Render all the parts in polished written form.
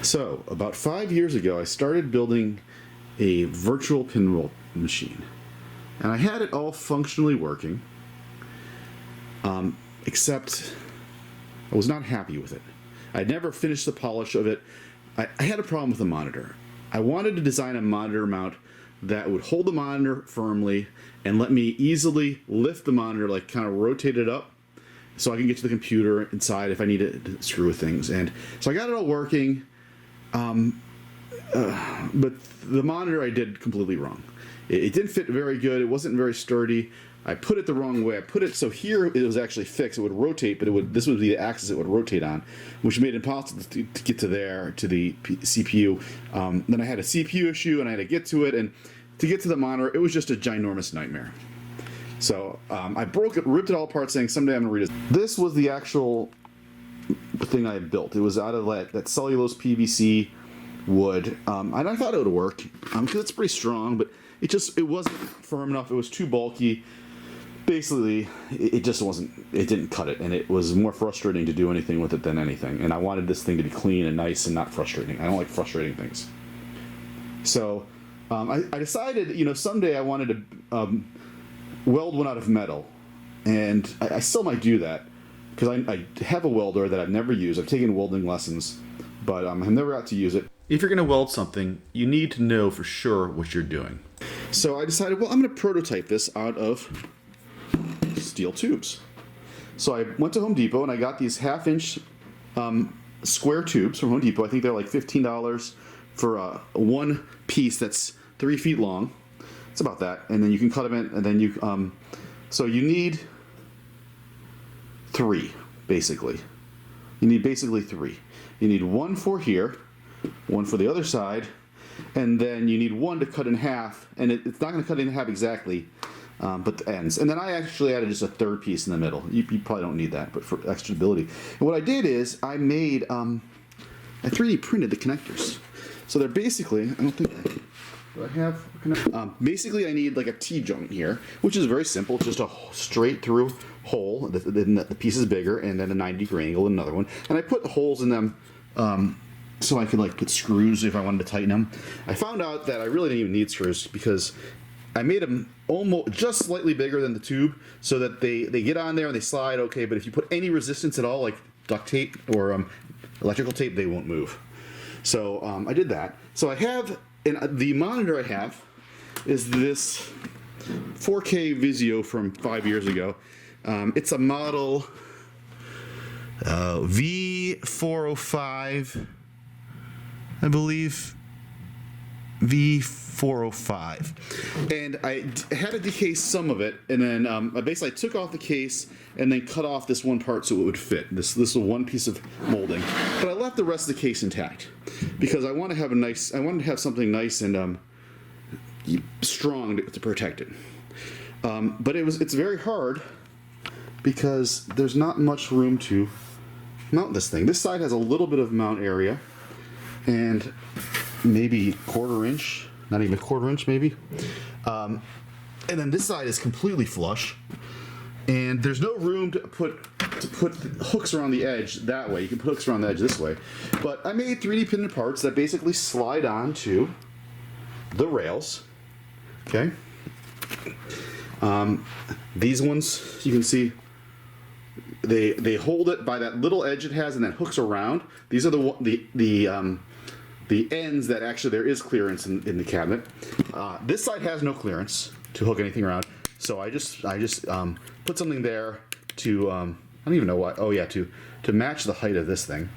So, about 5 years ago, I started building a virtual pinball machine. And I had it all functionally working, except I was not happy with it. I'd never finished the polish of it. I had a problem with the monitor. I wanted to design a monitor mount that would hold the monitor firmly and let me easily lift the monitor, like kind of rotate it up, so I can get to the computer inside if I need to screw with things. And so I got it all working, but the monitor I did completely wrong. It didn't fit very good. It wasn't very sturdy. I put it the wrong way. I put it so here it was actually fixed. It would rotate, but this would be the axis it would rotate on, which made it impossible to get to there, to the CPU. Then I had a CPU issue, and I had to get to it, and to get to the monitor, it was just a ginormous nightmare. So I broke it, ripped it all apart, saying someday I'm going to redesign. This was the actual thing I had built. It was out of that cellulose PVC wood, and I thought it would work because it's pretty strong, but it wasn't firm enough. It was too bulky. Basically, it just wasn't. It didn't cut it, and it was more frustrating to do anything with it than anything. And I wanted this thing to be clean and nice and not frustrating. I don't like frustrating things. So I decided, someday I wanted to weld one out of metal, and I still might do that because I have a welder that I've never used. I've taken welding lessons, but I've never got to use it. If you're going to weld something, you need to know for sure what you're doing. So I decided, well, I'm going to prototype this out of steel tubes. So I went to Home Depot and I got these 1/2-inch square tubes from Home Depot. I think they're like $15 for one piece that's 3 feet long. It's about that, and then you can cut them in, and then you so you need 3 basically. You need basically 3. You need one for here, one for the other side, and then you need one to cut in half, and it's not going to cut in half exactly, but the ends. And then I actually added just a 3rd piece in the middle. You probably don't need that, but for extra stability. And what I did is I made, I 3D printed the connectors. So they're basically, I don't think, do I have a connector? Basically I need like a T-joint here, which is very simple. It's just a straight through hole. The piece is bigger, and then a 90-degree angle in another one. And I put holes in them so I could like put screws if I wanted to tighten them. I found out that I really didn't even need screws because I made them almost just slightly bigger than the tube so that they get on there and they slide okay, but if you put any resistance at all, like duct tape or electrical tape, they won't move. So I did that. So I have, and the monitor I have is this 4K Vizio from 5 years ago. It's a model V405, I believe. V405, and I had to decase some of it, and then I basically took off the case and then cut off this one part so it would fit. This one piece of molding, but I left the rest of the case intact because I want to have I wanted to have something nice and strong to protect it. But it's very hard because there's not much room to mount this thing. This side has a little bit of mount area, and maybe 1/4 inch, not even 1/4 inch maybe. And then this side is completely flush, and there's no room to put hooks around the edge that way. You can put hooks around the edge this way. But I made 3D printed parts that basically slide onto the rails. Okay. These ones, you can see, they hold it by that little edge it has, and then hooks around. These are the ends that actually there is clearance in the cabinet. This side has no clearance to hook anything around, so I just put something there to I don't even know why. Oh yeah, to match the height of this thing,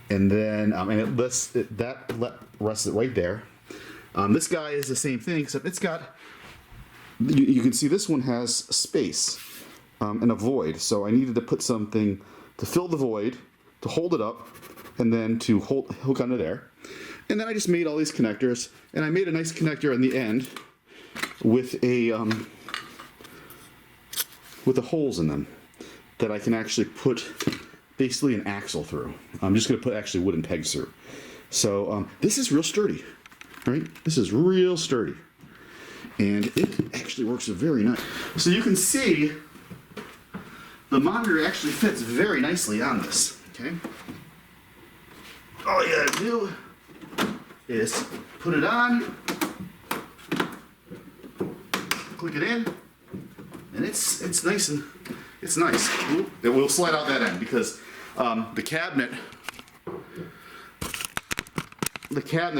and then and rests it right there. This guy is the same thing, except it's got. You can see this one has space and a void, so I needed to put something to fill the void, to hold it up, and then to hook under there. And then I just made all these connectors, and I made a nice connector in the end with the holes in them that I can actually put basically an axle through. I'm just going to put actually wooden pegs through. So this is real sturdy, right? This is real sturdy, and it actually works very nice. So you can see the monitor actually fits very nicely on this. Okay. all you gotta do is put it on, click it in, and it's nice and it's nice. Ooh, it will slide out that end because the cabinet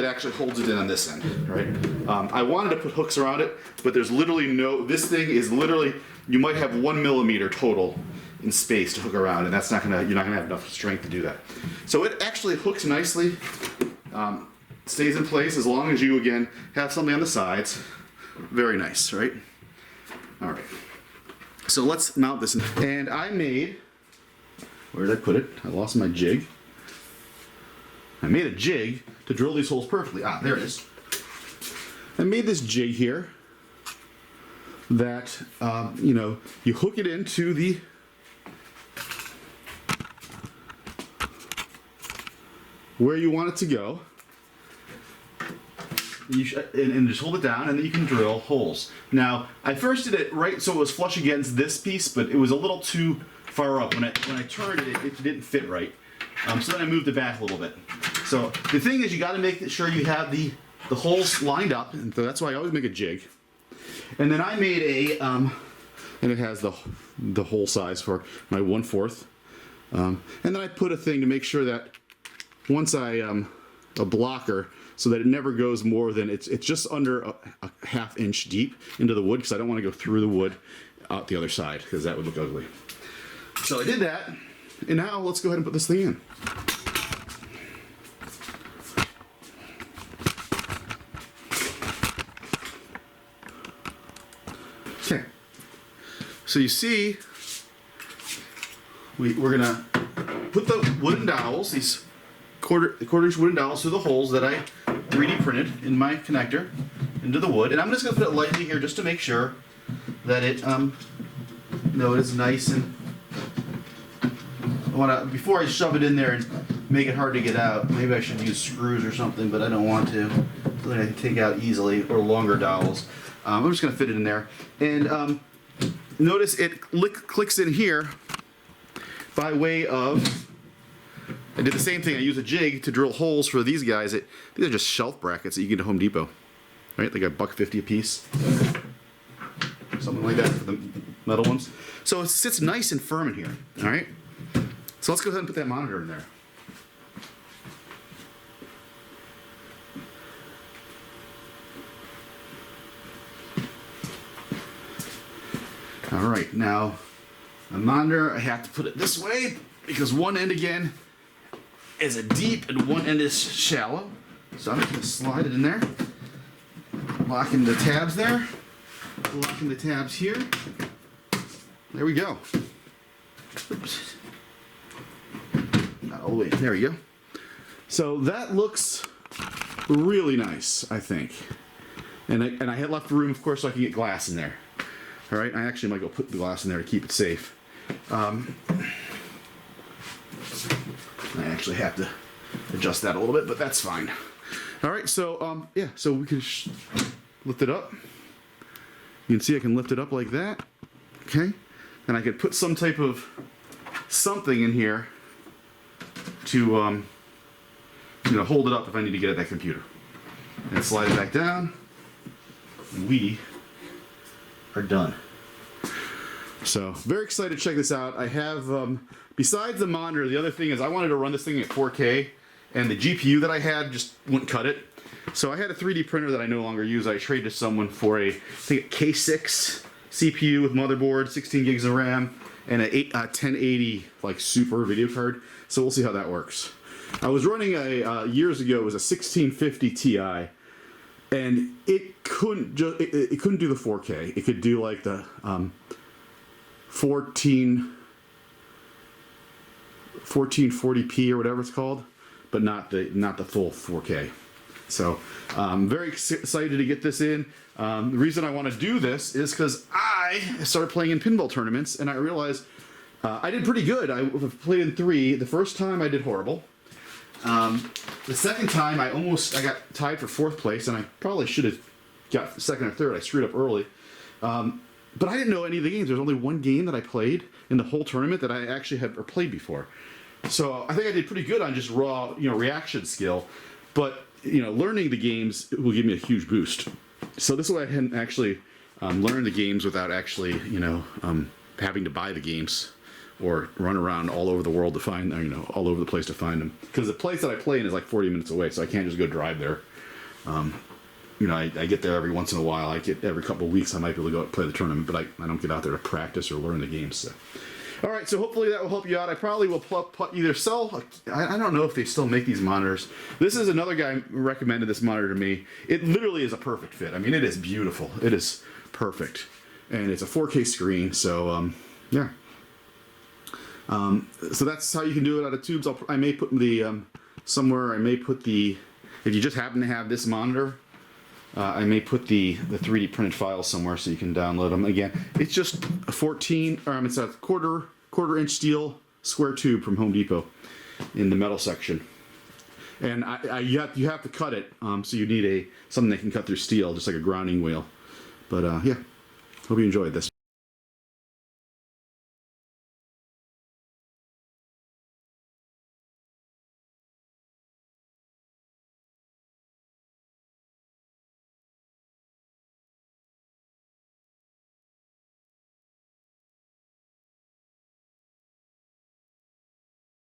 actually holds it in on this end, right? I wanted to put hooks around it, but there's literally no. This thing is literally, you might have 1 millimeter total in space to hook around, and that's not gonna. You're not gonna have enough strength to do that. So it actually hooks nicely, stays in place as long as you again have something on the sides. Very nice, right? All right. So let's mount this. And I made. Where did I put it? I lost my jig. I made a jig to drill these holes perfectly. Ah, there it is. I made this jig here that, you know, you hook it into the where you want it to go. And just hold it down, and then you can drill holes. Now, I first did it right so it was flush against this piece, but it was a little too far up. When I turned it, it didn't fit right. So then I moved it back a little bit. So the thing is, you got to make sure you have the holes lined up, and so that's why I always make a jig. And then I made a, and it has the hole size for my 1/4. And then I put a thing to make sure that once a blocker, so that it never goes more than, it's just under a 1/2 inch deep into the wood, because I don't want to go through the wood out the other side, because that would look ugly. So I did that, and now let's go ahead and put this thing in. Okay, so you see, we're gonna put the wooden dowels, these quarter-inch wooden dowels, through the holes that I 3D printed in my connector into the wood, and I'm just gonna put it lightly here just to make sure that it, it is nice. And I wanna, before I shove it in there and make it hard to get out, maybe I should use screws or something, but I don't want to, so that I can take out easily, or longer dowels. I'm just gonna fit it in there, and notice it clicks in here by way of. I did the same thing. I used a jig to drill holes for these guys. These are just shelf brackets that you get at Home Depot, right? They got $1.50 a piece, something like that for the metal ones. So it sits nice and firm in here. All right. So let's go ahead and put that monitor in there. All right. Now, the monitor, I have to put it this way because one end again is a deep and one end is shallow. So I'm just going to slide it in there. Locking the tabs there. Locking the tabs here. There we go. Oops. Not all the way. There we go. So that looks really nice, I think. And I had left room, of course, so I can get glass in there. All right, I actually might go put the glass in there to keep it safe. I actually have to adjust that a little bit, but that's fine. All right, so yeah, so we can lift it up. You can see I can lift it up like that. Okay, and I could put some type of something in here to hold it up if I need to get at that computer. And slide it back down. We are done. So very excited to check this out. I have, besides the monitor, the other thing is I wanted to run this thing at 4K, and the GPU that I had just wouldn't cut it. So I had a 3D printer that I no longer use. I traded to someone for I think a K6 CPU with motherboard, 16 gigs of RAM, and a 1080 like super video card. So we'll see how that works. I was running years ago, it was a 1650 Ti, and it couldn't it couldn't do the 4K. It could do like the 1440p or whatever it's called, but not the full 4K. So I'm very excited to get this in. The reason I want to do this is because I started playing in pinball tournaments, and I realized I did pretty good. I played in 3. The first time I did horrible. The second time I got tied for 4th place, and I probably should have got 2nd or 3rd. I screwed up early. But I didn't know any of the games. There's only one game that I played in the whole tournament that I actually had played before. So I think I did pretty good on just raw, reaction skill. But, learning the games will give me a huge boost. So this way I can actually learn the games without actually, having to buy the games or run around all over the world to find, all over the place to find them. Because the place that I play in is like 40 minutes away, so I can't just go drive there. I get there every once in a while. I get every couple of weeks I might be able to go play the tournament, but I don't get out there to practice or learn the games. So. All right, so hopefully that will help you out. I probably will either sell. I don't know if they still make these monitors. This is another guy recommended this monitor to me. It literally is a perfect fit. I mean, it is beautiful. It is perfect, and it's a 4K screen. So yeah. So that's how you can do it out of tubes. I may put the somewhere. I may put the, if you just happen to have this monitor, I may put the 3D printed files somewhere so you can download them. Again, it's just it's a quarter inch steel square tube from Home Depot in the metal section. And you have to cut it, so you need something that can cut through steel, just like a grounding wheel. But yeah, hope you enjoyed this.